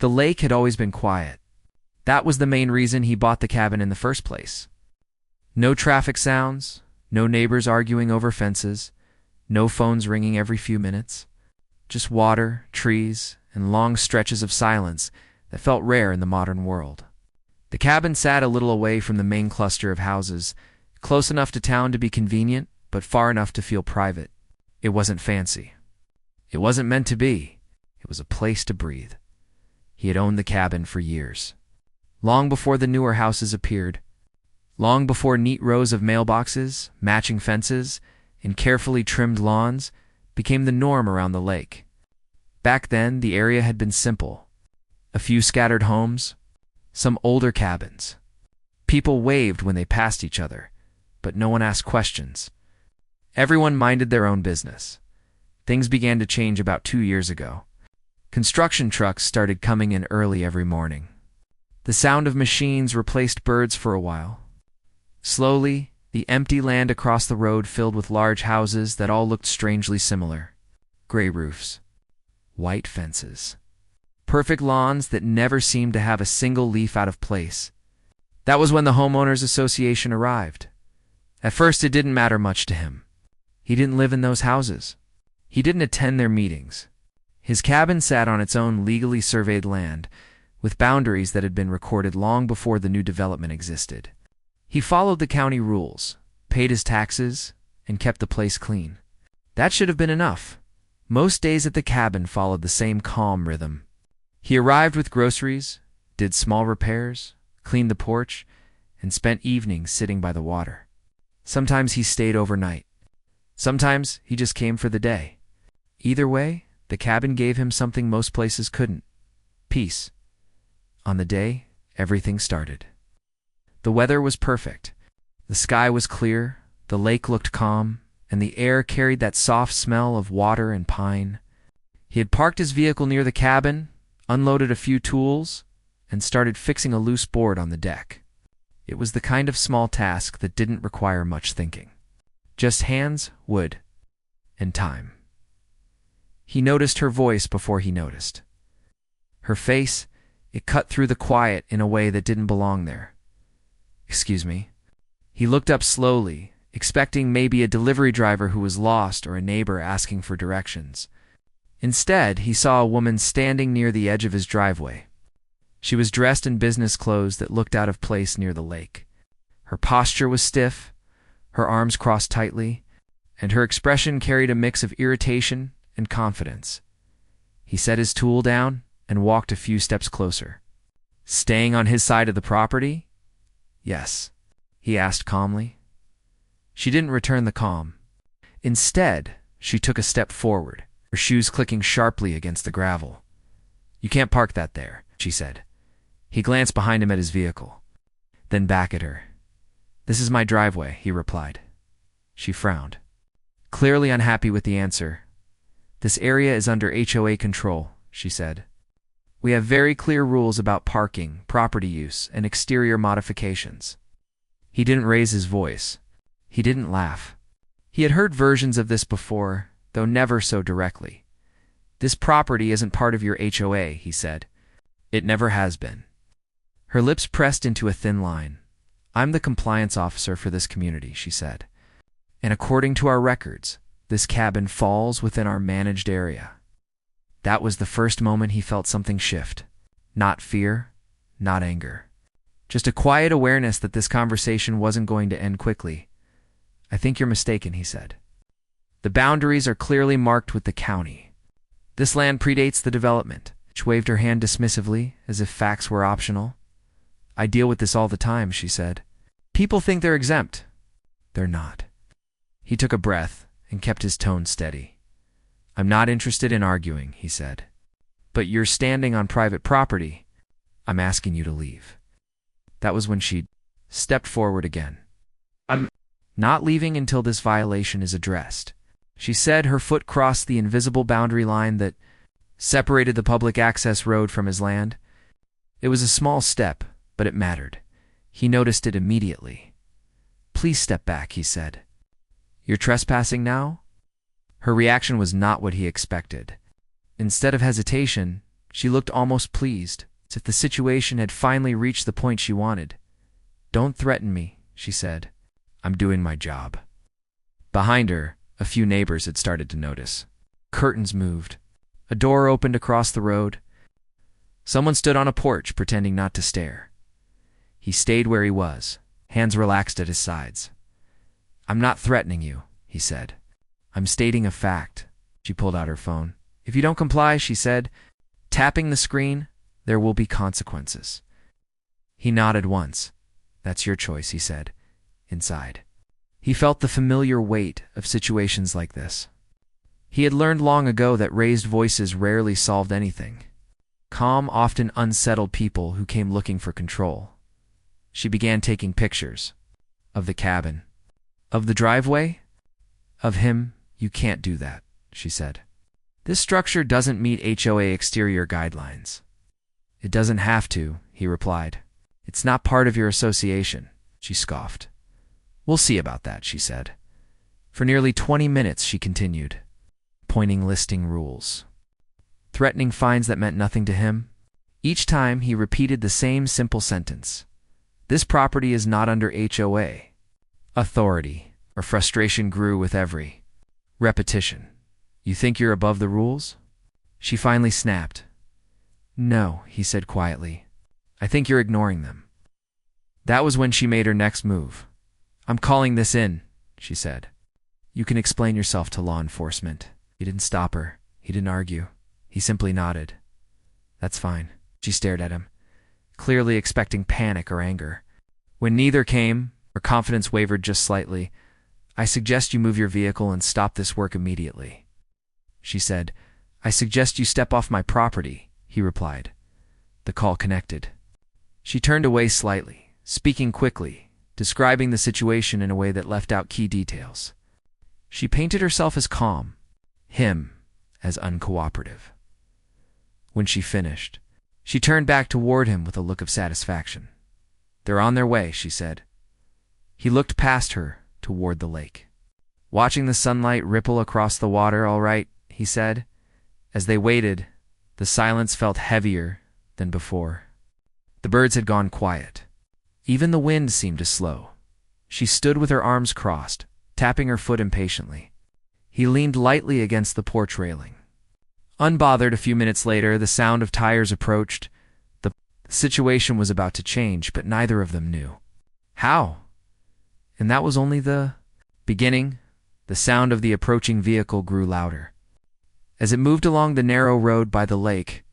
The lake had always been quiet. That was the main reason he bought the cabin in the first place. No traffic sounds, no neighbors arguing over fences, no phones ringing every few minutes. Just water, trees, and long stretches of silence that felt rare in the modern world. The cabin sat a little away from the main cluster of houses, close enough to town to be convenient, but far enough to feel private. It wasn't fancy. It wasn't meant to be. It was a place to breathe. He had owned the cabin for years. Long before the newer houses appeared. Long before neat rows of mailboxes, matching fences, and carefully trimmed lawns became the norm around the lake. Back then, the area had been simple. A few scattered homes, some older cabins. People waved when they passed each other, but no one asked questions. Everyone minded their own business. Things began to change about 2 years ago. Construction trucks started coming in early every morning. The sound of machines replaced birds for a while. Slowly, the empty land across the road filled with large houses that all looked strangely similar. Gray roofs, white fences, perfect lawns that never seemed to have a single leaf out of place. That was when the homeowners association arrived. At first, it didn't matter much to him. He didn't live in those houses. He didn't attend their meetings. His cabin sat on its own legally surveyed land, with boundaries that had been recorded long before the new development existed. He followed the county rules, paid his taxes, and kept the place clean. That should have been enough. Most days at the cabin followed the same calm rhythm. He arrived with groceries, did small repairs, cleaned the porch, and spent evenings sitting by the water. Sometimes he stayed overnight. Sometimes he just came for the day. Either way, the cabin gave him something most places couldn't: peace. On the day, everything started. The weather was perfect. The sky was clear, the lake looked calm, and the air carried that soft smell of water and pine. He had parked his vehicle near the cabin, unloaded a few tools, and started fixing a loose board on the deck. It was the kind of small task that didn't require much thinking. Just hands, wood, and time. He noticed her voice before he noticed. Her face, it cut through the quiet in a way that didn't belong there. "Excuse me." He looked up slowly, expecting maybe a delivery driver who was lost or a neighbor asking for directions. Instead, he saw a woman standing near the edge of his driveway. She was dressed in business clothes that looked out of place near the lake. Her posture was stiff, her arms crossed tightly, and her expression carried a mix of irritation and confidence. He set his tool down and walked a few steps closer. "Staying on his side of the property?" "Yes," he asked calmly. She didn't return the calm. Instead, she took a step forward, her shoes clicking sharply against the gravel. "You can't park that there," she said. He glanced behind him at his vehicle, then back at her. "This is my driveway," he replied. She frowned, clearly unhappy with the answer. "This area is under HOA control," she said. "We have very clear rules about parking, property use, and exterior modifications." He didn't raise his voice. He didn't laugh. He had heard versions of this before, though never so directly. "This property isn't part of your HOA," he said. "It never has been." Her lips pressed into a thin line. "I'm the compliance officer for this community," she said. "And according to our records, this cabin falls within our managed area." That was the first moment he felt something shift. Not fear, not anger. Just a quiet awareness that this conversation wasn't going to end quickly. "I think you're mistaken," he said. "The boundaries are clearly marked with the county. This land predates the development." She waved her hand dismissively, as if facts were optional. "I deal with this all the time," she said. "People think they're exempt. They're not." He took a breath and kept his tone steady. "I'm not interested in arguing," he said. "But you're standing on private property. I'm asking you to leave." That was when she stepped forward again. "I'm not leaving until this violation is addressed," she said. Her foot crossed the invisible boundary line that separated the public access road from his land. It was a small step, but it mattered. He noticed it immediately. "Please step back," he said. "You're trespassing now?" Her reaction was not what he expected. Instead of hesitation, She looked almost pleased, as if the situation had finally reached the point she wanted. "Don't threaten me," she said. "I'm doing my job." Behind her, a few neighbors had started to notice. Curtains moved. A door opened across the road. Someone stood on a porch, pretending not to stare. He stayed where he was, hands relaxed at his sides. "I'm not threatening you," he said. "I'm stating a fact." She pulled out her phone. "If you don't comply," she said, tapping the screen, "there will be consequences." He nodded once. "That's your choice," he said, inside. He felt the familiar weight of situations like this. He had learned long ago that raised voices rarely solved anything. Calm, often unsettled people who came looking for control. She began taking pictures. Of the cabin. Of the driveway. Of him. "You can't do that," she said. "This structure doesn't meet HOA exterior guidelines." "It doesn't have to," he replied. "It's not part of your association," she scoffed. "We'll see about that," she said. For nearly 20 minutes she continued, pointing listing rules. Threatening fines that meant nothing to him. Each time he repeated the same simple sentence. "This property is not under HOA." Authority. Her frustration grew with every repetition. "You think you're above the rules?" She finally snapped. "No," he said quietly. "I think you're ignoring them." That was when she made her next move. "I'm calling this in," she said. "You can explain yourself to law enforcement." He didn't stop her. He didn't argue. He simply nodded. "That's fine." She stared at him, clearly expecting panic or anger. When neither came, her confidence wavered just slightly. "I suggest you move your vehicle and stop this work immediately," she said. "I suggest you step off my property," he replied. The call connected. She turned away slightly, speaking quickly, describing the situation in a way that left out key details. She painted herself as calm, him as uncooperative. When she finished, she turned back toward him with a look of satisfaction. "They're on their way," she said. He looked past her toward the lake. "Watching the sunlight ripple across the water, all right," he said. As they waited, the silence felt heavier than before. The birds had gone quiet. Even the wind seemed to slow. She stood with her arms crossed, tapping her foot impatiently. He leaned lightly against the porch railing. Unbothered, a few minutes later, the sound of tires approached. The situation was about to change, but neither of them knew how. And that was only the beginning. The sound of the approaching vehicle grew louder. As it moved along the narrow road by the lake,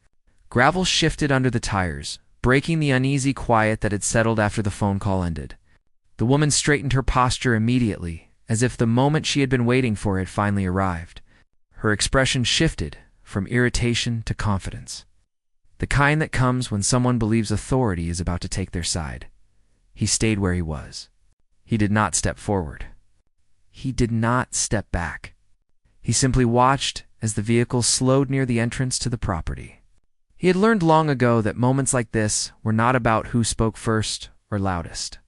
gravel shifted under the tires, breaking the uneasy quiet that had settled after the phone call ended. The woman straightened her posture immediately, as if the moment she had been waiting for had finally arrived. Her expression shifted from irritation to confidence. The kind that comes when someone believes authority is about to take their side. He stayed where he was. He did not step forward. He did not step back. He simply watched as the vehicle slowed near the entrance to the property. He had learned long ago that moments like this were not about who spoke first or loudest.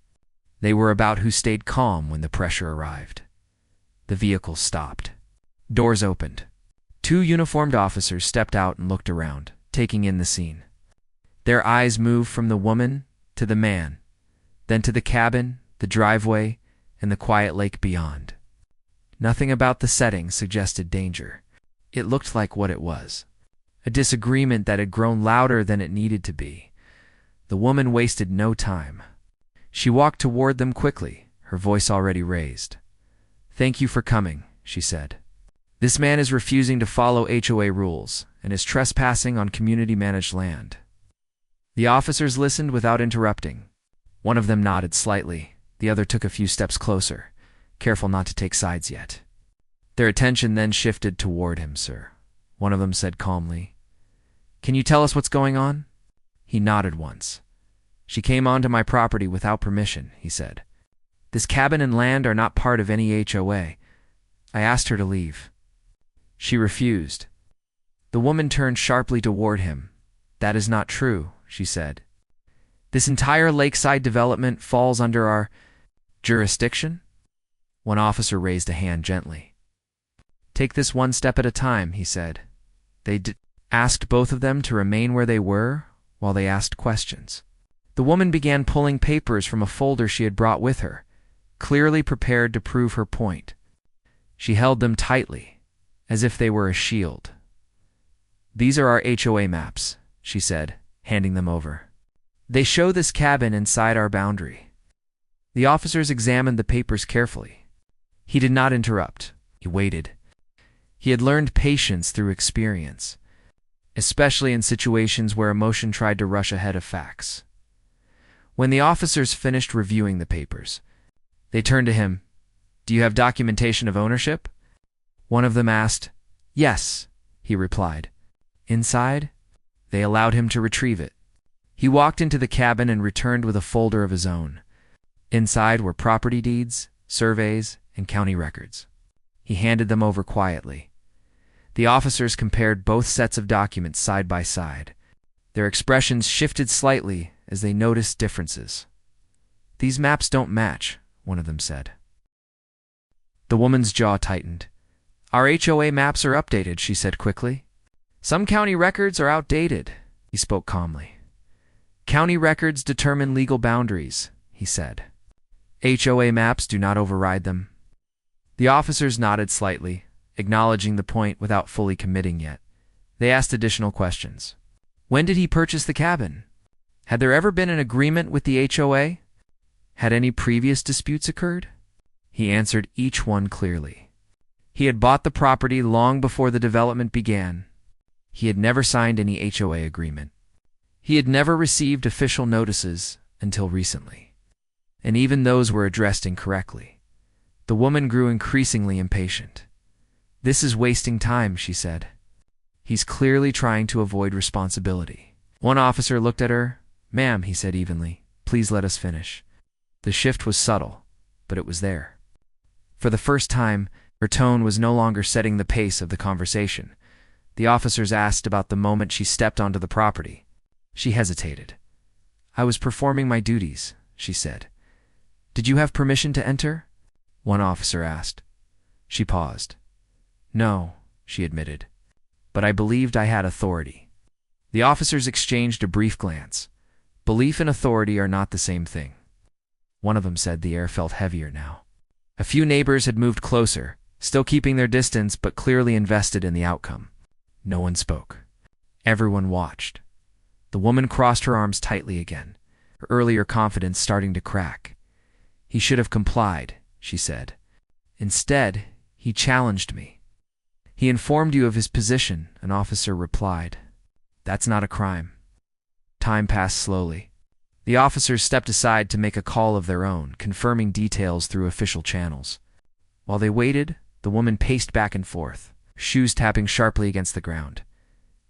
They were about who stayed calm when the pressure arrived. The vehicle stopped. Doors opened. 2 uniformed officers stepped out and looked around, taking in the scene. Their eyes moved from the woman to the man, then to the cabin, the driveway, and the quiet lake beyond. Nothing about the setting suggested danger. It looked like what it was. A disagreement that had grown louder than it needed to be. The woman wasted no time. She walked toward them quickly, her voice already raised. "Thank you for coming," she said. "This man is refusing to follow HOA rules and is trespassing on community-managed land." The officers listened without interrupting. One of them nodded slightly. The other took a few steps closer, careful not to take sides yet. Their attention then shifted toward him. "Sir," one of them said calmly. "Can you tell us what's going on?" He nodded once. "She came onto my property without permission," he said. "This cabin and land are not part of any HOA. I asked her to leave. She refused." The woman turned sharply toward him. "That is not true," she said. "This entire lakeside development falls under our jurisdiction?" One officer raised a hand gently. "Take this one step at a time," he said. asked both of them to remain where they were while they asked questions. The woman began pulling papers from a folder she had brought with her, clearly prepared to prove her point. She held them tightly, as if they were a shield. "These are our HOA maps," she said, handing them over. "They show this cabin inside our boundary." The officers examined the papers carefully. He did not interrupt. He waited. He had learned patience through experience, especially in situations where emotion tried to rush ahead of facts. When the officers finished reviewing the papers, they turned to him. "Do you have documentation of ownership?" One of them asked. "Yes," he replied. "Inside?" They allowed him to retrieve it. He walked into the cabin and returned with a folder of his own. Inside were property deeds, surveys, and county records. He handed them over quietly. The officers compared both sets of documents side by side. Their expressions shifted slightly as they noticed differences. "These maps don't match," one of them said. The woman's jaw tightened. "Our HOA maps are updated," she said quickly. "Some county records are outdated," he spoke calmly. "County records determine legal boundaries," he said. "HOA maps do not override them." The officers nodded slightly, acknowledging the point without fully committing yet. They asked additional questions. When did he purchase the cabin? Had there ever been an agreement with the HOA? Had any previous disputes occurred? He answered each one clearly. He had bought the property long before the development began. He had never signed any HOA agreement. He had never received official notices until recently. And even those were addressed incorrectly. The woman grew increasingly impatient. "This is wasting time," she said. "He's clearly trying to avoid responsibility." One officer looked at her. "Ma'am," he said evenly, "please let us finish." The shift was subtle, but it was there. For the first time, her tone was no longer setting the pace of the conversation. The officers asked about the moment she stepped onto the property. She hesitated. "I was performing my duties," she said. "Did you have permission to enter?" one officer asked. She paused. "No," she admitted, "but I believed I had authority." The officers exchanged a brief glance. Belief and authority are not the same thing. One of them said the air felt heavier now. A few neighbors had moved closer, still keeping their distance but clearly invested in the outcome. No one spoke. Everyone watched. The woman crossed her arms tightly again, her earlier confidence starting to crack. "He should have complied," she said. "Instead, he challenged me." "He informed you of his position," an officer replied. "That's not a crime." Time passed slowly. The officers stepped aside to make a call of their own, confirming details through official channels. While they waited, the woman paced back and forth, shoes tapping sharply against the ground.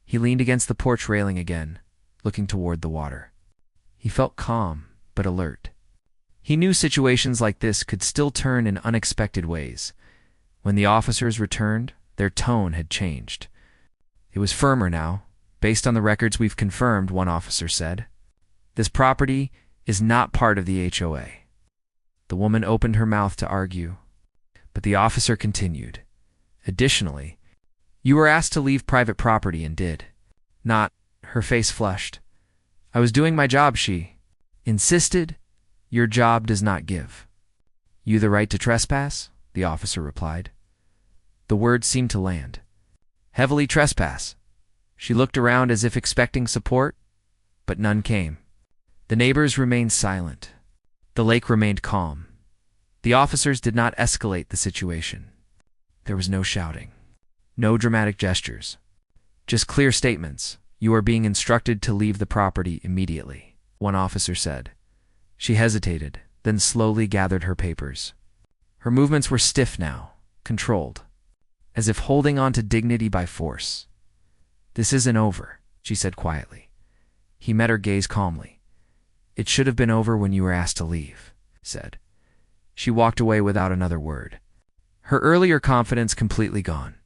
He leaned against the porch railing again, looking toward the water. He felt calm, but alert. He knew situations like this could still turn in unexpected ways. When the officers returned, their tone had changed. It was firmer now. "Based on the records we've confirmed," one officer said, "this property is not part of the HOA." The woman opened her mouth to argue, but the officer continued. "Additionally, you were asked to leave private property and did not." Her face flushed. "I was doing my job," she insisted. "Your job does not give you the right to trespass," the officer replied. The words seemed to land. "Heavily trespass." She looked around as if expecting support, but none came. The neighbors remained silent. The lake remained calm. The officers did not escalate the situation. There was no shouting, no dramatic gestures, just clear statements. "You are being instructed to leave the property immediately," one officer said. She hesitated, then slowly gathered her papers. Her movements were stiff now, controlled, as if holding on to dignity by force. "This isn't over," she said quietly. He met her gaze calmly. "It should have been over when you were asked to leave," he said. She walked away without another word, her earlier confidence completely gone.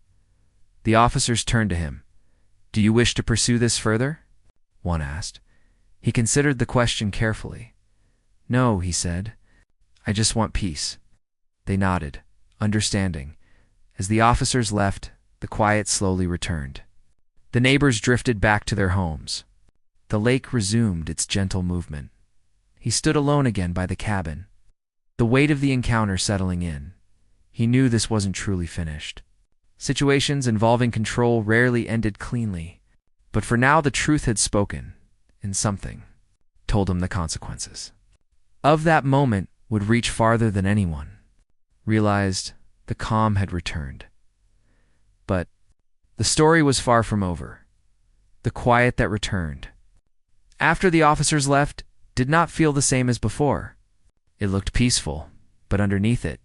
The officers turned to him. "Do you wish to pursue this further?" one asked. He considered the question carefully. "No," he said. "I just want peace." They nodded, understanding. As the officers left, the quiet slowly returned. The neighbors drifted back to their homes. The lake resumed its gentle movement. He stood alone again by the cabin, the weight of the encounter settling in. He knew this wasn't truly finished. Situations involving control rarely ended cleanly, but for now the truth had spoken, and something told him the consequences of that moment would reach farther than anyone realized. The calm had returned. But the story was far from over. The quiet that returned after the officers left did not feel the same as before. It looked peaceful, but underneath it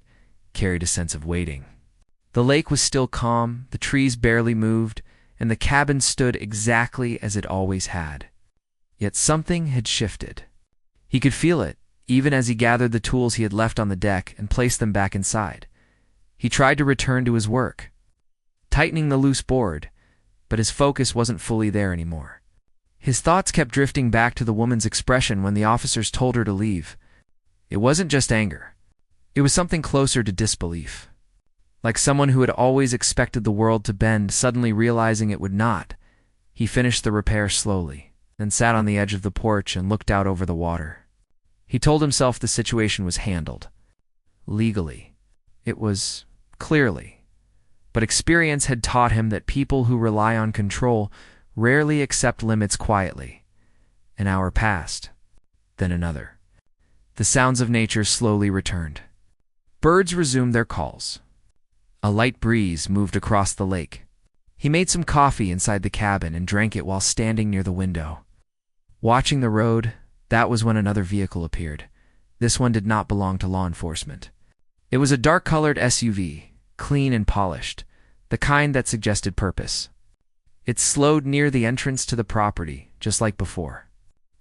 carried a sense of waiting. The lake was still calm, the trees barely moved, and the cabin stood exactly as it always had. Yet something had shifted. He could feel it, even as he gathered the tools he had left on the deck and placed them back inside. He tried to return to his work, tightening the loose board, but his focus wasn't fully there anymore. His thoughts kept drifting back to the woman's expression when the officers told her to leave. It wasn't just anger. It was something closer to disbelief. Like someone who had always expected the world to bend, suddenly realizing it would not. He finished the repair slowly, then sat on the edge of the porch and looked out over the water. He told himself the situation was handled. Legally. It was clearly. But experience had taught him that people who rely on control rarely accept limits quietly. An hour passed, then another. The sounds of nature slowly returned. Birds resumed their calls. A light breeze moved across the lake. He made some coffee inside the cabin and drank it while standing near the window. Watching the road, that was when another vehicle appeared. This one did not belong to law enforcement. It was a dark-colored SUV, clean and polished, the kind that suggested purpose. It slowed near the entrance to the property, just like before.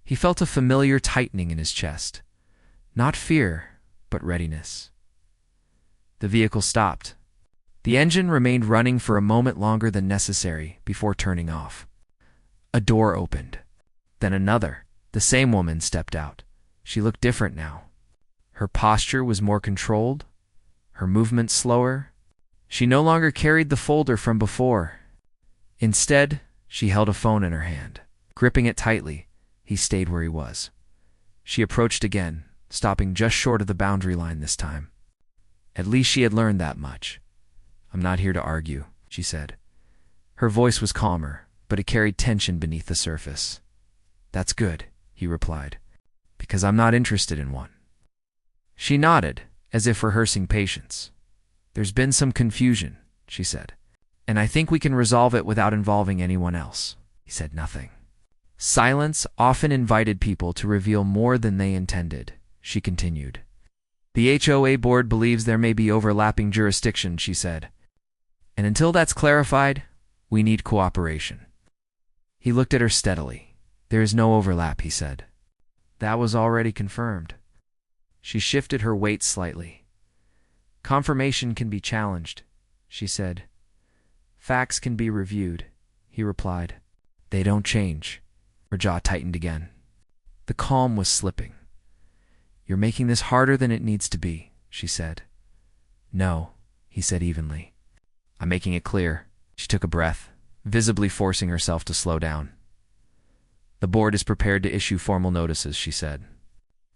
He felt a familiar tightening in his chest. Not fear, but readiness. The vehicle stopped. The engine remained running for a moment longer than necessary before turning off. A door opened. Then another. The same woman stepped out. She looked different now. Her posture was more controlled, her movement slower. She no longer carried the folder from before. Instead, she held a phone in her hand. Gripping it tightly, he stayed where he was. She approached again, stopping just short of the boundary line this time. At least she had learned that much. "I'm not here to argue," she said. Her voice was calmer, but it carried tension beneath the surface. "That's good," he replied, "because I'm not interested in one." She nodded, as if rehearsing patience. "There's been some confusion," she said, "and I think we can resolve it without involving anyone else." He said nothing. Silence often invited people to reveal more than they intended, she continued. "The HOA board believes there may be overlapping jurisdiction," she said. "And until that's clarified, we need cooperation." He looked at her steadily. "There is no overlap," he said. "That was already confirmed." She shifted her weight slightly. "Confirmation can be challenged," she said. "Facts can be reviewed," he replied. "They don't change." Her jaw tightened again. The calm was slipping. "You're making this harder than it needs to be," she said. "No," he said evenly. "I'm making it clear." She took a breath, visibly forcing herself to slow down. "The board is prepared to issue formal notices," she said.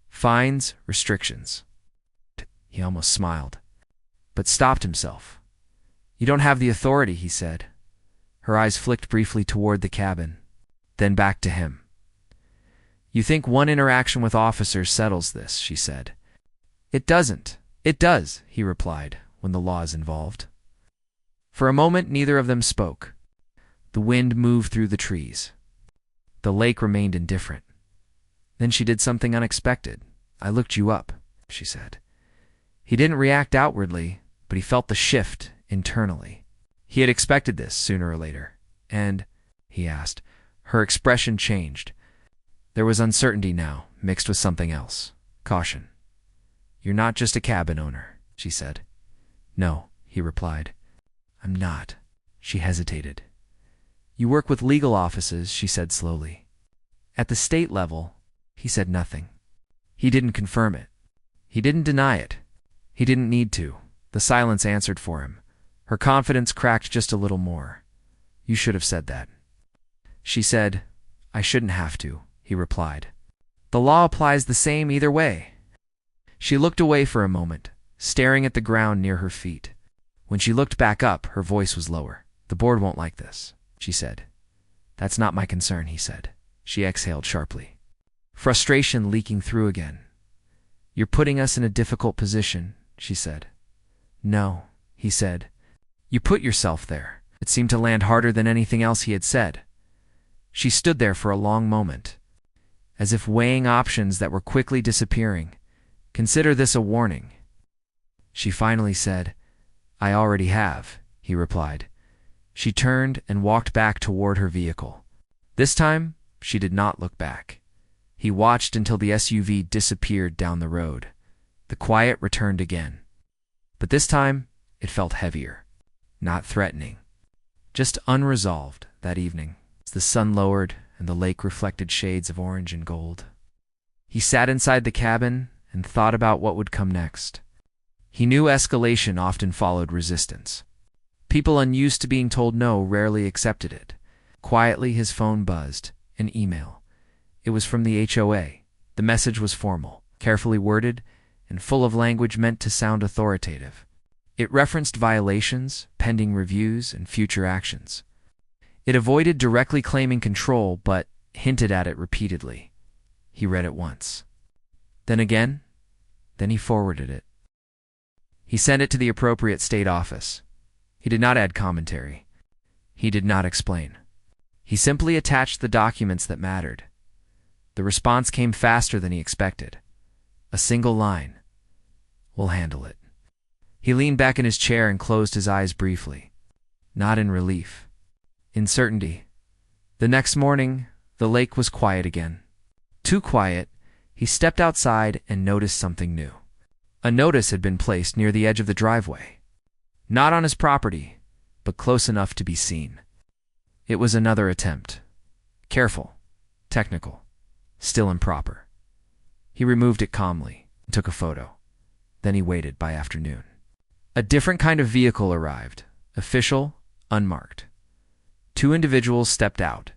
"Fines, restrictions." He almost smiled, but stopped himself. "You don't have the authority," he said. Her eyes flicked briefly toward the cabin, then back to him. "You think one interaction with officers settles this," she said. "It doesn't." "It does," he replied, "when the law is involved." For a moment, neither of them spoke. The wind moved through the trees. The lake remained indifferent. Then she did something unexpected. "I looked you up," she said. He didn't react outwardly, but he felt the shift internally. He had expected this sooner or later. "And?" he asked. Her expression changed. There was uncertainty now, mixed with something else. Caution. "You're not just a cabin owner," she said. "No," he replied. "I'm not." She hesitated. "You work with legal offices," she said slowly. "At the state level." He said nothing. He didn't confirm it. He didn't deny it. He didn't need to. The silence answered for him. Her confidence cracked just a little more. "You should have said that." She said, "I shouldn't have to," he replied. "The law applies the same either way." She looked away for a moment, staring at the ground near her feet. When she looked back up, her voice was lower. "The board won't like this," she said. "That's not my concern," he said. She exhaled sharply, frustration leaking through again. "You're putting us in a difficult position," she said. "No," he said. "You put yourself there." It seemed to land harder than anything else he had said. She stood there for a long moment, as if weighing options that were quickly disappearing. "Consider this a warning." She finally said, "I already have," he replied. She turned and walked back toward her vehicle. This time, she did not look back. He watched until the SUV disappeared down the road. The quiet returned again. But this time, it felt heavier, not threatening, just unresolved that evening. As the sun lowered and the lake reflected shades of orange and gold, he sat inside the cabin and thought about what would come next. He knew escalation often followed resistance. People unused to being told no rarely accepted it. Quietly, his phone buzzed. An email. It was from the HOA. The message was formal, carefully worded, and full of language meant to sound authoritative. It referenced violations, pending reviews, and future actions. It avoided directly claiming control, but hinted at it repeatedly. He read it once. Then again. Then he forwarded it. He sent it to the appropriate state office. He did not add commentary. He did not explain. He simply attached the documents that mattered. The response came faster than he expected. A single line. "We'll handle it." He leaned back in his chair and closed his eyes briefly. Not in relief. In certainty. The next morning, the lake was quiet again. Too quiet, he stepped outside and noticed something new. A notice had been placed near the edge of the driveway. Not on his property, but close enough to be seen. It was another attempt. Careful, technical, still improper. He removed it calmly and took a photo. Then he waited by afternoon. A different kind of vehicle arrived, official, unmarked. Two individuals stepped out,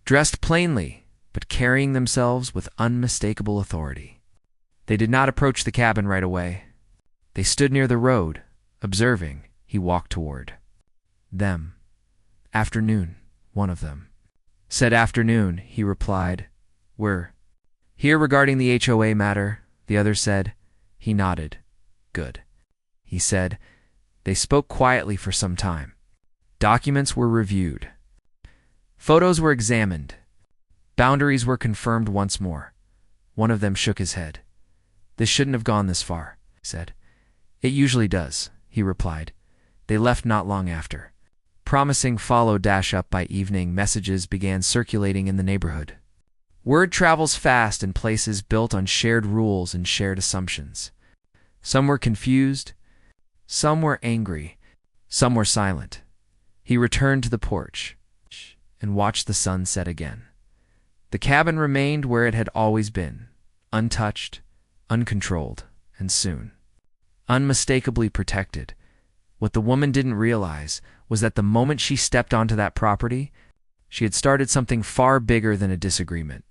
dressed plainly, but carrying themselves with unmistakable authority. They did not approach the cabin right away. They stood near the road, observing. He walked toward them. "Afternoon," one of them said. "Afternoon," he replied. "We're here regarding the HOA matter," the other said. He nodded. "Good," he said. They spoke quietly for some time. Documents were reviewed. Photos were examined. Boundaries were confirmed once more. One of them shook his head. "This shouldn't have gone this far," he said. "It usually does," he replied. They left not long after. Promising follow-up by evening, messages began circulating in the neighborhood. Word travels fast in places built on shared rules and shared assumptions. Some were confused, some were angry, some were silent. He returned to the porch and watched the sun set again. The cabin remained where it had always been, untouched, uncontrolled, and soon unmistakably protected. What the woman didn't realize was that the moment she stepped onto that property, she had started something far bigger than a disagreement,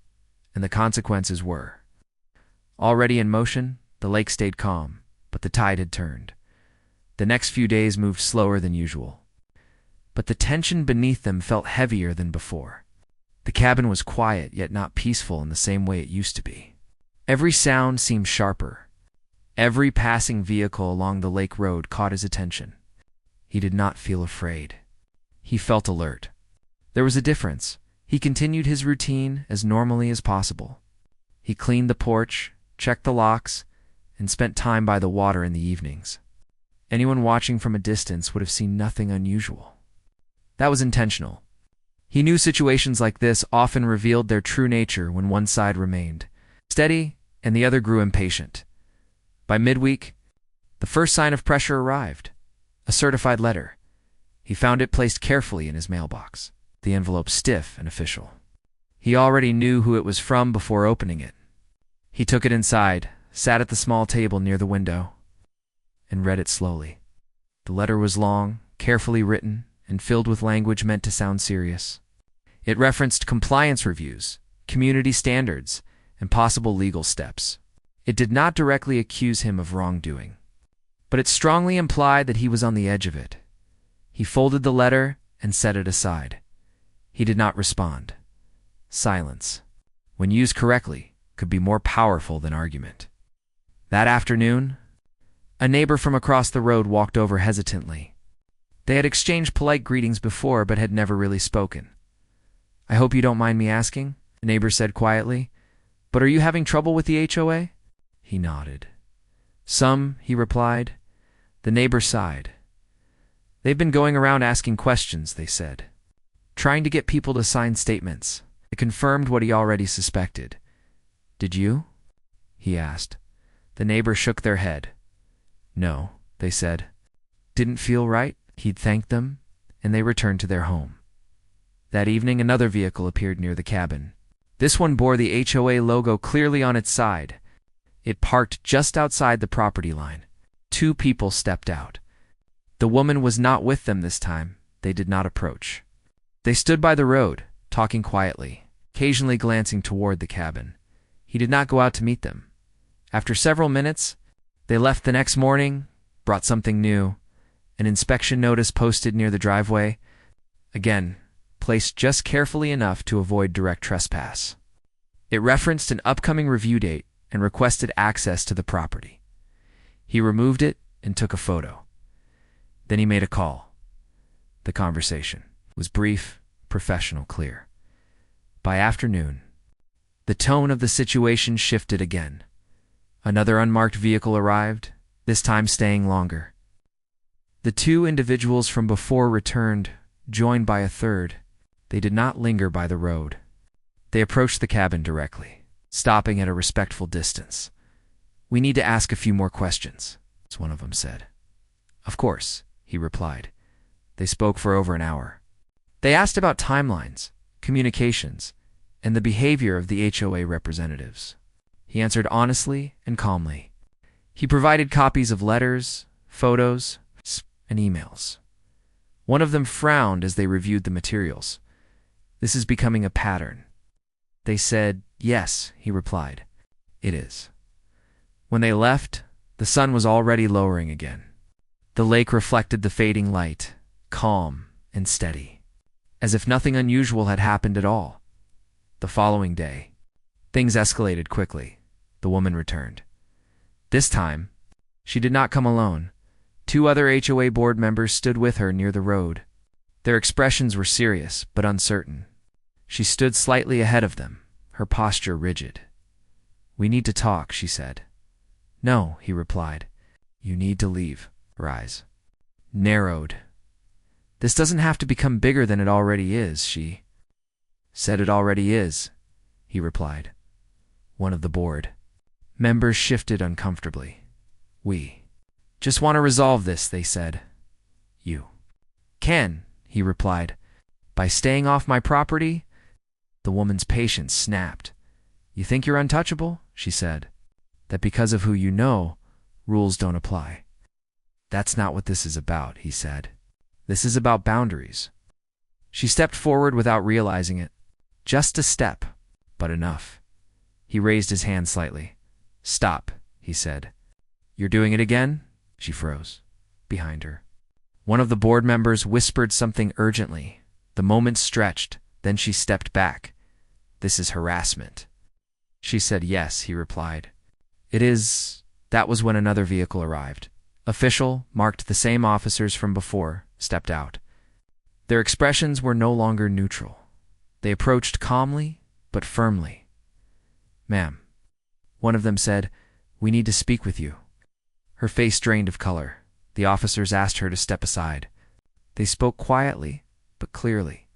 and the consequences were already in motion. The lake stayed calm, but the tide had turned. The next few days moved slower than usual, but the tension beneath them felt heavier than before. The cabin was quiet, yet not peaceful in the same way it used to be. Every sound seemed sharper. Every passing vehicle along the lake road caught his attention. He did not feel afraid. He felt alert. There was a difference. He continued his routine as normally as possible. He cleaned the porch, checked the locks, and spent time by the water in the evenings. Anyone watching from a distance would have seen nothing unusual. That was intentional. He knew situations like this often revealed their true nature when one side remained steady and the other grew impatient. By midweek, the first sign of pressure arrived. A certified letter. He found it placed carefully in his mailbox, the envelope stiff and official. He already knew who it was from before opening it. He took it inside, sat at the small table near the window, and read it slowly. The letter was long, carefully written, and filled with language meant to sound serious. It referenced compliance reviews, community standards, and possible legal steps. It did not directly accuse him of wrongdoing, but it strongly implied that he was on the edge of it. He folded the letter and set it aside. He did not respond. Silence, when used correctly, could be more powerful than argument. That afternoon, a neighbor from across the road walked over hesitantly. They had exchanged polite greetings before, but had never really spoken. "I hope you don't mind me asking," the neighbor said quietly, "but are you having trouble with the HOA?" He nodded. "Some," he replied. The neighbor sighed. "They've been going around asking questions," they said, "trying to get people to sign statements." It confirmed what he already suspected. "Did you?" he asked. The neighbor shook their head. "No," they said. "Didn't feel right." He'd thanked them, and they returned to their home. That evening, another vehicle appeared near the cabin. This one bore the HOA logo clearly on its side. It parked just outside the property line. 2 people stepped out. The woman was not with them this time. They did not approach. They stood by the road, talking quietly, occasionally glancing toward the cabin. He did not go out to meet them. After several minutes, they left the next morning, brought something new, an inspection notice posted near the driveway, again, placed just carefully enough to avoid direct trespass. It referenced an upcoming review date and requested access to the property. He removed it and took a photo. Then he made a call. The conversation was brief, professional, clear. By afternoon, the tone of the situation shifted again. Another unmarked vehicle arrived, this time staying longer. The 2 individuals from before returned, joined by a third. They did not linger by the road. They approached the cabin directly, stopping at a respectful distance. "We need to ask a few more questions," one of them said. "Of course," he replied. They spoke for over an hour. They asked about timelines, communications, and the behavior of the HOA representatives. He answered honestly and calmly. He provided copies of letters, photos, and emails. One of them frowned as they reviewed the materials. "This is becoming a pattern." They said, "Yes," he replied. "It is." When they left, the sun was already lowering again. The lake reflected the fading light, calm and steady, as if nothing unusual had happened at all. The following day, things escalated quickly. The woman returned. This time, she did not come alone. 2 other HOA board members stood with her near the road. Their expressions were serious but uncertain. She stood slightly ahead of them, her posture rigid. "We need to talk," she said. "No," he replied. "You need to leave." Her eyes narrowed. "This doesn't have to become bigger than it already is," she said. "It already is," he replied. One of the board members shifted uncomfortably. "We just want to resolve this," they said. "You can," he replied. "By staying off my property." The woman's patience snapped. "You think you're untouchable?" she said. "That because of who you know, rules don't apply." "That's not what this is about," he said. "This is about boundaries." She stepped forward without realizing it. Just a step, but enough. He raised his hand slightly. "Stop," he said. "You're doing it again?" She froze. Behind her, one of the board members whispered something urgently. The moment stretched, then she stepped back. "This is harassment." She said yes, he replied. "It is." That was when another vehicle arrived. Official, marked the same officers from before, stepped out. Their expressions were no longer neutral. They approached calmly, but firmly. "Ma'am," one of them said, "we need to speak with you." Her face drained of color. The officers asked her to step aside. They spoke quietly, but clearly.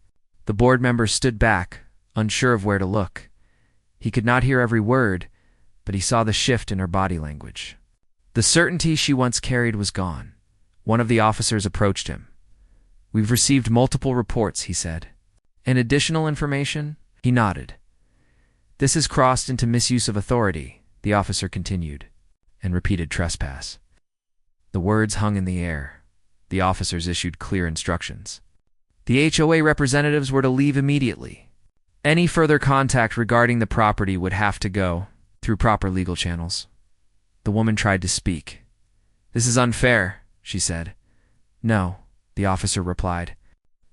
The board member stood back, unsure of where to look. He could not hear every word, but he saw the shift in her body language. The certainty she once carried was gone. One of the officers approached him. "We've received multiple reports," he said. "And additional information?" He nodded. "This has crossed into misuse of authority," the officer continued, and repeated trespass. The words hung in the air. The officers issued clear instructions. The HOA representatives were to leave immediately. Any further contact regarding the property would have to go through proper legal channels. The woman tried to speak. "This is unfair," she said. "No," the officer replied.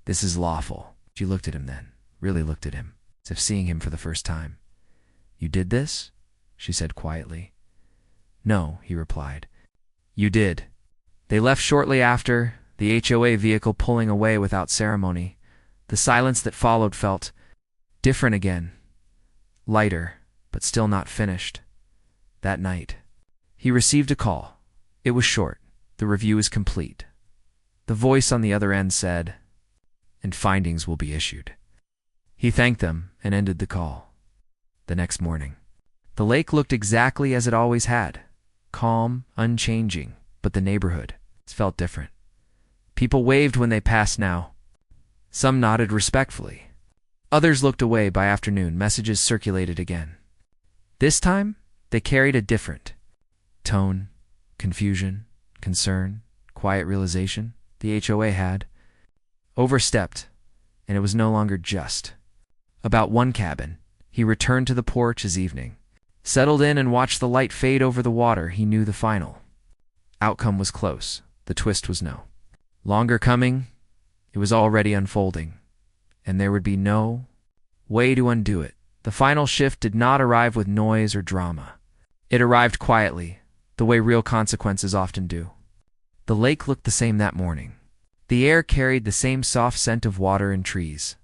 "This is lawful." She looked at him then, really looked at him, as if seeing him for the first time. "You did this?" she said quietly. "No," he replied. "You did." They left shortly after, the HOA vehicle pulling away without ceremony. The silence that followed felt different again. Lighter, but still not finished. That night, he received a call. It was short. "The review is complete." The voice on the other end said, "And findings will be issued." He thanked them and ended the call. The next morning, the lake looked exactly as it always had. Calm, unchanging, but the neighborhood felt different. People waved when they passed now. Some nodded respectfully. Others looked away. By afternoon, messages circulated again. This time, they carried a different tone, confusion, concern, quiet realization. The HOA had overstepped, and it was no longer just about one cabin. He returned to the porch as evening settled in and watched the light fade over the water. He knew the final outcome was close. The twist was no longer coming. It was already unfolding, and there would be no way to undo it. The final shift did not arrive with noise or drama. It arrived quietly, the way real consequences often do. The lake looked the same that morning. The air carried the same soft scent of water and trees.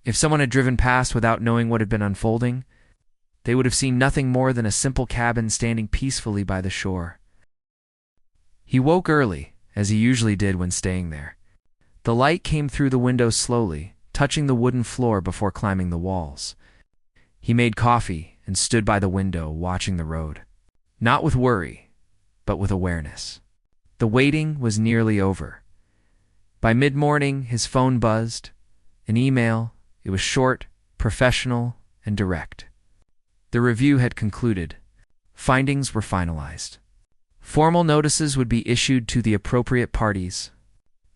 If someone had driven past without knowing what had been unfolding, they would have seen nothing more than a simple cabin standing peacefully by the shore. He woke early, as he usually did when staying there. The light came through the window slowly, touching the wooden floor before climbing the walls. He made coffee and stood by the window, watching the road. Not with worry, but with awareness. The waiting was nearly over. By mid-morning, his phone buzzed. An email. It was short, professional, and direct. The review had concluded. Findings were finalized. Formal notices would be issued to the appropriate parties.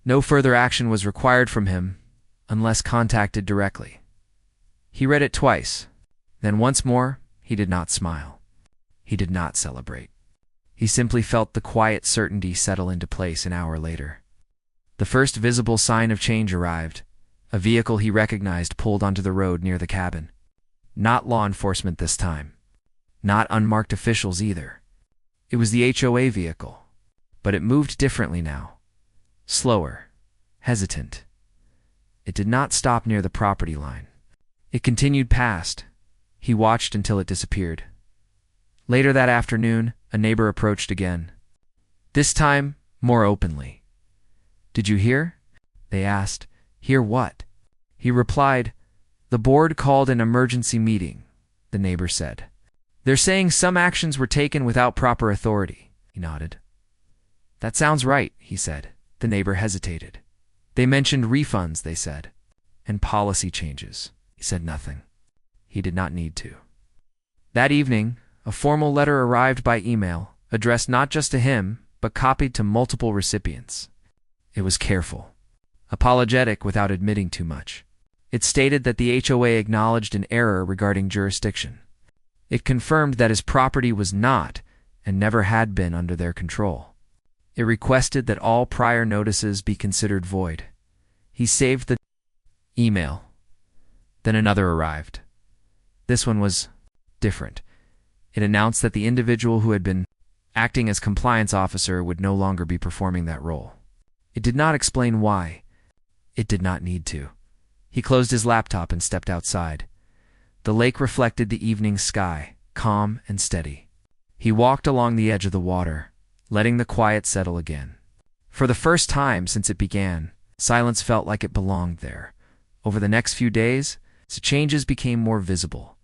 No further action was required from him, unless contacted directly. He read it twice. Then once more, he did not smile. He did not celebrate. He simply felt the quiet certainty settle into place an hour later. The first visible sign of change arrived. A vehicle he recognized pulled onto the road near the cabin. Not law enforcement this time. Not unmarked officials either. It was the HOA vehicle. But it moved differently now. Slower. Hesitant. It did not stop near the property line. It continued past. He watched until it disappeared. Later that afternoon, a neighbor approached again. This time, more openly. "Did you hear?" they asked. "Hear what?" He replied, "The board called an emergency meeting," the neighbor said. "They're saying some actions were taken without proper authority." He nodded. "That sounds right," he said. The neighbor hesitated. "They mentioned refunds," they said, "and policy changes." He said nothing. He did not need to. That evening, a formal letter arrived by email, addressed not just to him, but copied to multiple recipients. It was careful, apologetic without admitting too much. It stated that the HOA acknowledged an error regarding jurisdiction. It confirmed that his property was not and never had been under their control. It requested that all prior notices be considered void. He saved the email. Then another arrived. This one was different. It announced that the individual who had been acting as compliance officer would no longer be performing that role. It did not explain why. It did not need to. He closed his laptop and stepped outside. The lake reflected the evening sky, calm and steady. He walked along the edge of the water, letting the quiet settle again. For the first time since it began, silence felt like it belonged there. Over the next few days, the changes became more visible.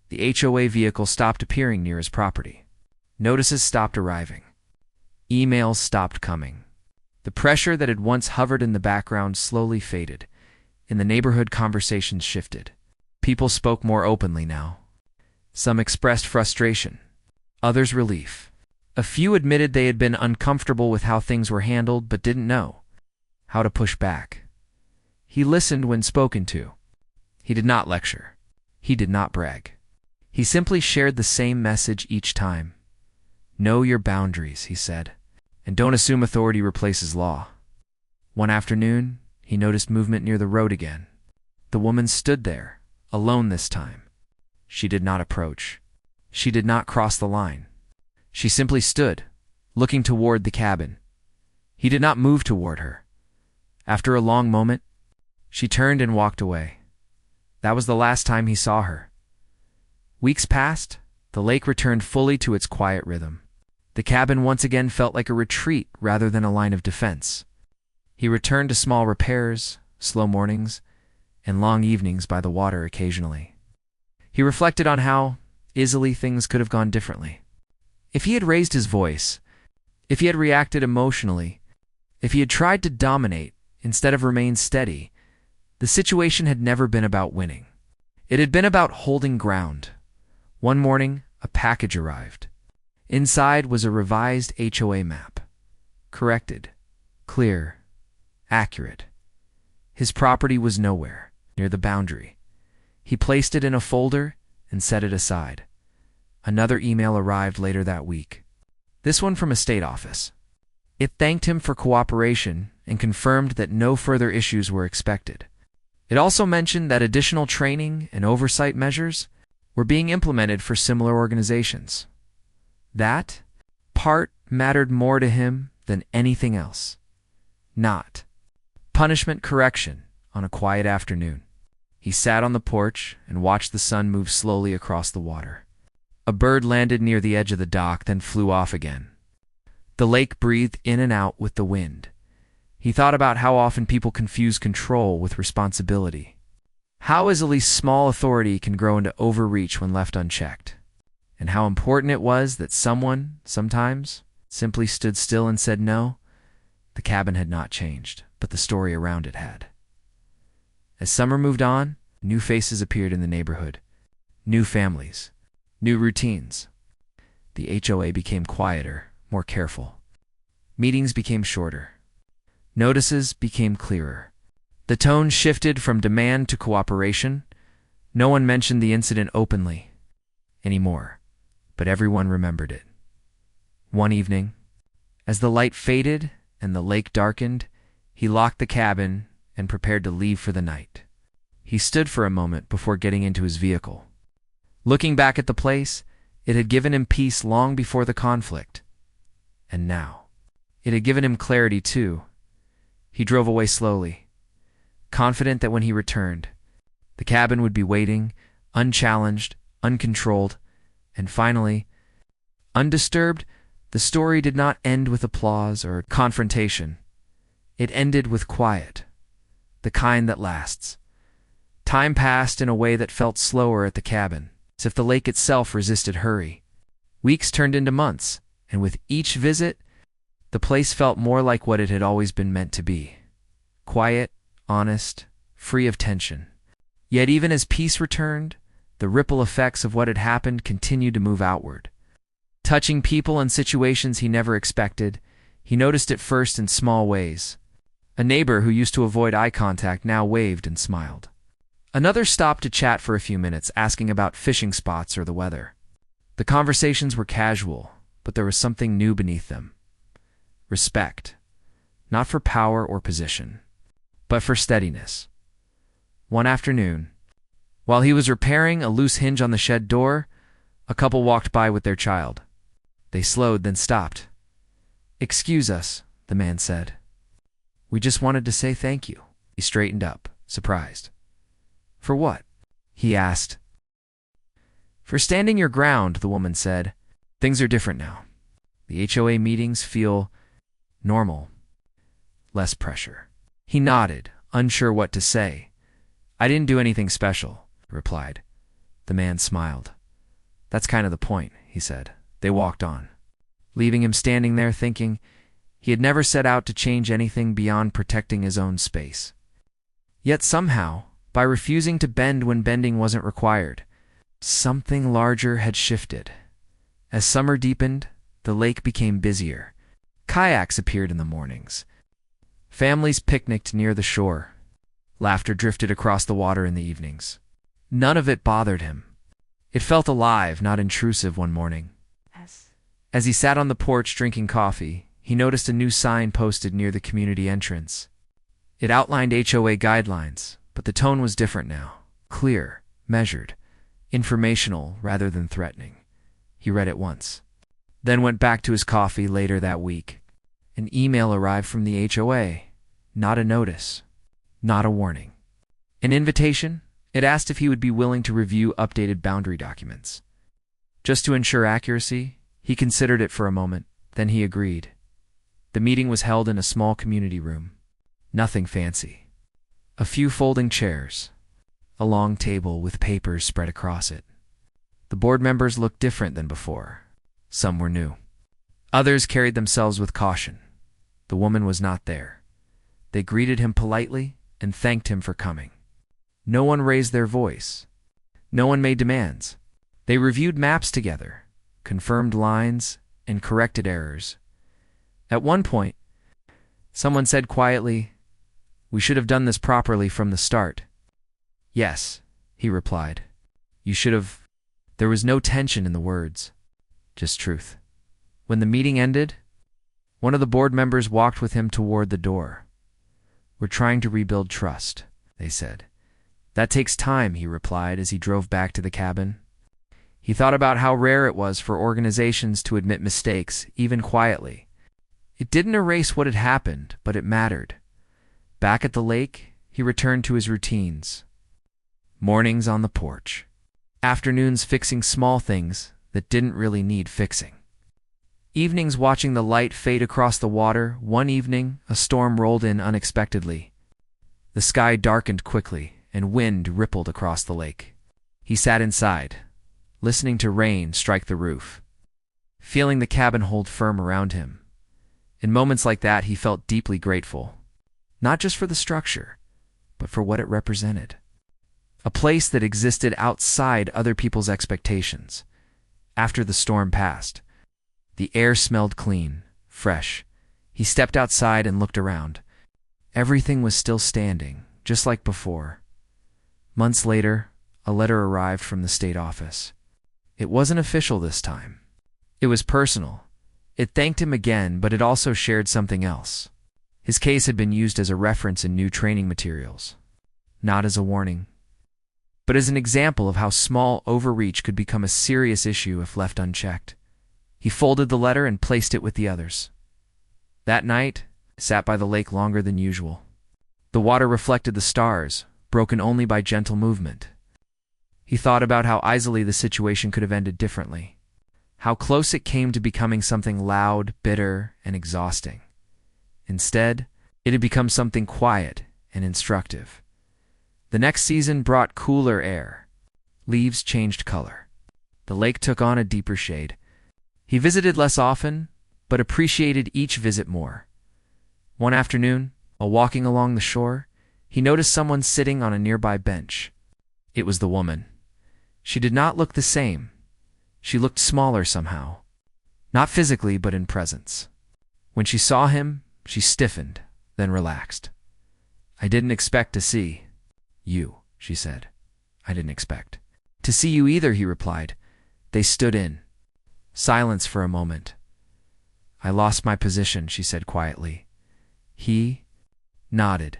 The HOA vehicle stopped appearing near his property. Notices stopped arriving. Emails stopped coming. The pressure that had once hovered in the background slowly faded. In the neighborhood, conversations shifted. People spoke more openly now. Some expressed frustration, others relief. A few admitted they had been uncomfortable with how things were handled but didn't know how to push back. He listened when spoken to. He did not lecture. He did not brag. He simply shared the same message each time. Know your boundaries, he said, and don't assume authority replaces law. One afternoon, he noticed movement near the road again. The woman stood there, alone this time. She did not approach. She did not cross the line. She simply stood, looking toward the cabin. He did not move toward her. After a long moment, she turned and walked away. That was the last time he saw her. Weeks passed. The lake returned fully to its quiet rhythm. The cabin once again felt like a retreat rather than a line of defense. He returned to small repairs, slow mornings, and long evenings by the water occasionally. He reflected on how easily things could have gone differently. If he had raised his voice, if he had reacted emotionally, if he had tried to dominate instead of remain steady, the situation had never been about winning. It had been about holding ground. One morning, a package arrived. Inside was a revised HOA map. Corrected, clear, accurate. His property was nowhere, near the boundary. He placed it in a folder and set it aside. Another email arrived later that week. This one from a state office. It thanked him for cooperation and confirmed that no further issues were expected. It also mentioned that additional training and oversight measures were being implemented for similar organizations. That part mattered more to him than anything else. Not punishment correction on a quiet afternoon. He sat on the porch and watched the sun move slowly across the water. A bird landed near the edge of the dock, then flew off again. The lake breathed in and out with the wind. He thought about how often people confuse control with responsibility. How easily small authority can grow into overreach when left unchecked. And how important it was that someone, sometimes, simply stood still and said no. The cabin had not changed, but the story around it had. As summer moved on, new faces appeared in the neighborhood. New families. New routines. The HOA became quieter, more careful. Meetings became shorter. Notices became clearer. The tone shifted from demand to cooperation. No one mentioned the incident openly anymore, but everyone remembered it. One evening, as the light faded and the lake darkened, he locked the cabin and prepared to leave for the night. He stood for a moment before getting into his vehicle. Looking back at the place, it had given him peace long before the conflict. And now, it had given him clarity too. He drove away slowly, confident that when he returned, the cabin would be waiting, unchallenged, uncontrolled, and finally, undisturbed. The story did not end with applause or confrontation. It ended with quiet, the kind that lasts. Time passed in a way that felt slower at the cabin, as if the lake itself resisted hurry. Weeks turned into months, and with each visit, the place felt more like what it had always been meant to be. Quiet, honest, free of tension. Yet even as peace returned, the ripple effects of what had happened continued to move outward. Touching people and situations he never expected, he noticed it first in small ways. A neighbor who used to avoid eye contact now waved and smiled. Another stopped to chat for a few minutes, asking about fishing spots or the weather. The conversations were casual, but there was something new beneath them. Respect. Not for power or position, but for steadiness. One afternoon, while he was repairing a loose hinge on the shed door, a couple walked by with their child. They slowed, then stopped. "Excuse us," the man said. "We just wanted to say thank you." He straightened up, surprised. "For what?" he asked. "For standing your ground," the woman said. "Things are different now. The HOA meetings feel normal. Less pressure." He nodded, unsure what to say. "I didn't do anything special," he replied. The man smiled. "That's kind of the point," he said. They walked on, leaving him standing there thinking he had never set out to change anything beyond protecting his own space. Yet somehow, by refusing to bend when bending wasn't required, something larger had shifted. As summer deepened, the lake became busier. Kayaks appeared in the mornings. Families picnicked near the shore. Laughter drifted across the water in the evenings. None of it bothered him. It felt alive, not intrusive one morning. As he sat on the porch drinking coffee, he noticed a new sign posted near the community entrance. It outlined HOA guidelines, but the tone was different now. Clear, measured, informational rather than threatening. He read it once, then went back to his coffee later that week. An email arrived from the HOA. Not a notice, not a warning. An invitation? It asked if he would be willing to review updated boundary documents. Just to ensure accuracy, he considered it for a moment, then he agreed. The meeting was held in a small community room. Nothing fancy. A few folding chairs, a long table with papers spread across it. The board members looked different than before. Some were new. Others carried themselves with caution. The woman was not there. They greeted him politely and thanked him for coming. No one raised their voice. No one made demands. They reviewed maps together, confirmed lines, and corrected errors. At one point, someone said quietly, "We should have done this properly from the start." "Yes," he replied. "You should have." There was no tension in the words, just truth. When the meeting ended, one of the board members walked with him toward the door. "We're trying to rebuild trust," they said. "That takes time," he replied as he drove back to the cabin. He thought about how rare it was for organizations to admit mistakes, even quietly. It didn't erase what had happened, but it mattered. Back at the lake, he returned to his routines. Mornings on the porch. Afternoons fixing small things that didn't really need fixing. Evenings watching the light fade across the water. One evening, a storm rolled in unexpectedly. The sky darkened quickly, and wind rippled across the lake. He sat inside, listening to rain strike the roof, feeling the cabin hold firm around him. In moments like that, he felt deeply grateful, not just for the structure, but for what it represented. A place that existed outside other people's expectations. After the storm passed, the air smelled clean, fresh. He stepped outside and looked around. Everything was still standing, just like before. Months later, a letter arrived from the state office. It wasn't official this time. It was personal. It thanked him again, but it also shared something else. His case had been used as a reference in new training materials, not as a warning, but as an example of how small overreach could become a serious issue if left unchecked. He folded the letter and placed it with the others. That night, he sat by the lake longer than usual. The water reflected the stars, broken only by gentle movement. He thought about how easily the situation could have ended differently, how close it came to becoming something loud, bitter, and exhausting. Instead, it had become something quiet and instructive. The next season brought cooler air. Leaves changed color. The lake took on a deeper shade. He visited less often, but appreciated each visit more. One afternoon, while walking along the shore, he noticed someone sitting on a nearby bench. It was the woman. She did not look the same. She looked smaller somehow. Not physically, but in presence. When she saw him, she stiffened, then relaxed. "I didn't expect to see you," she said. "I didn't expect to see you either," he replied. They stood in silence for a moment. "I lost my position," she said quietly. He nodded.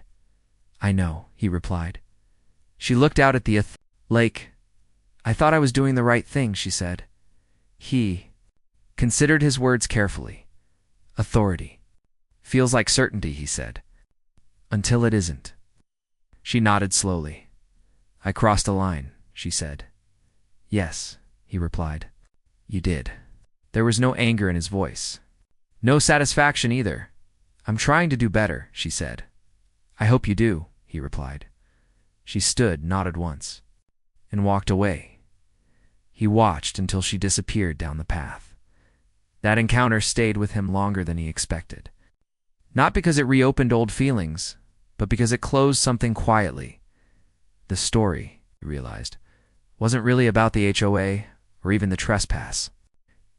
"I know," he replied. She looked out at the lake. "I thought I was doing the right thing," she said. He considered his words carefully. "Authority feels like certainty," he said. "Until it isn't." She nodded slowly. "I crossed a line," she said. "Yes," he replied. "You did." There was no anger in his voice. No satisfaction either. "I'm trying to do better," she said. "I hope you do," he replied. She stood, nodded once, and walked away. He watched until she disappeared down the path. That encounter stayed with him longer than he expected. Not because it reopened old feelings, but because it closed something quietly. The story, he realized, wasn't really about the HOA or even the trespass.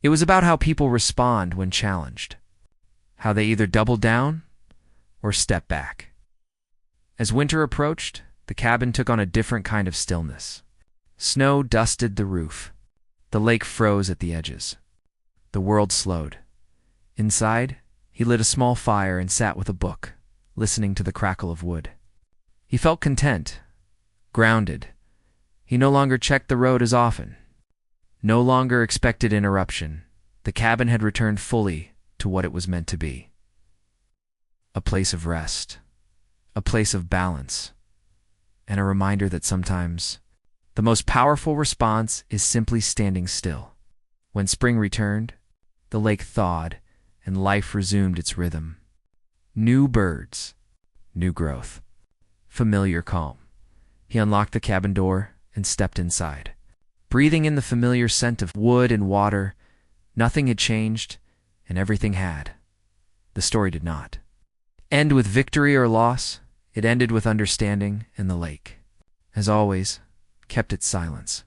It was about how people respond when challenged, how they either double down or step back. As winter approached, the cabin took on a different kind of stillness. Snow dusted the roof. The lake froze at the edges. The world slowed. Inside, he lit a small fire and sat with a book, listening to the crackle of wood. He felt content, grounded. He no longer checked the road as often. No longer expected interruption. The cabin had returned fully to what it was meant to be. A place of rest, a place of balance, and a reminder that sometimes the most powerful response is simply standing still. When spring returned, the lake thawed and life resumed its rhythm. New birds, new growth, familiar calm. He unlocked the cabin door and stepped inside. Breathing in the familiar scent of wood and water, nothing had changed, and everything had. The story did not end with victory or loss. It ended with understanding, and the lake, as always, kept its silence.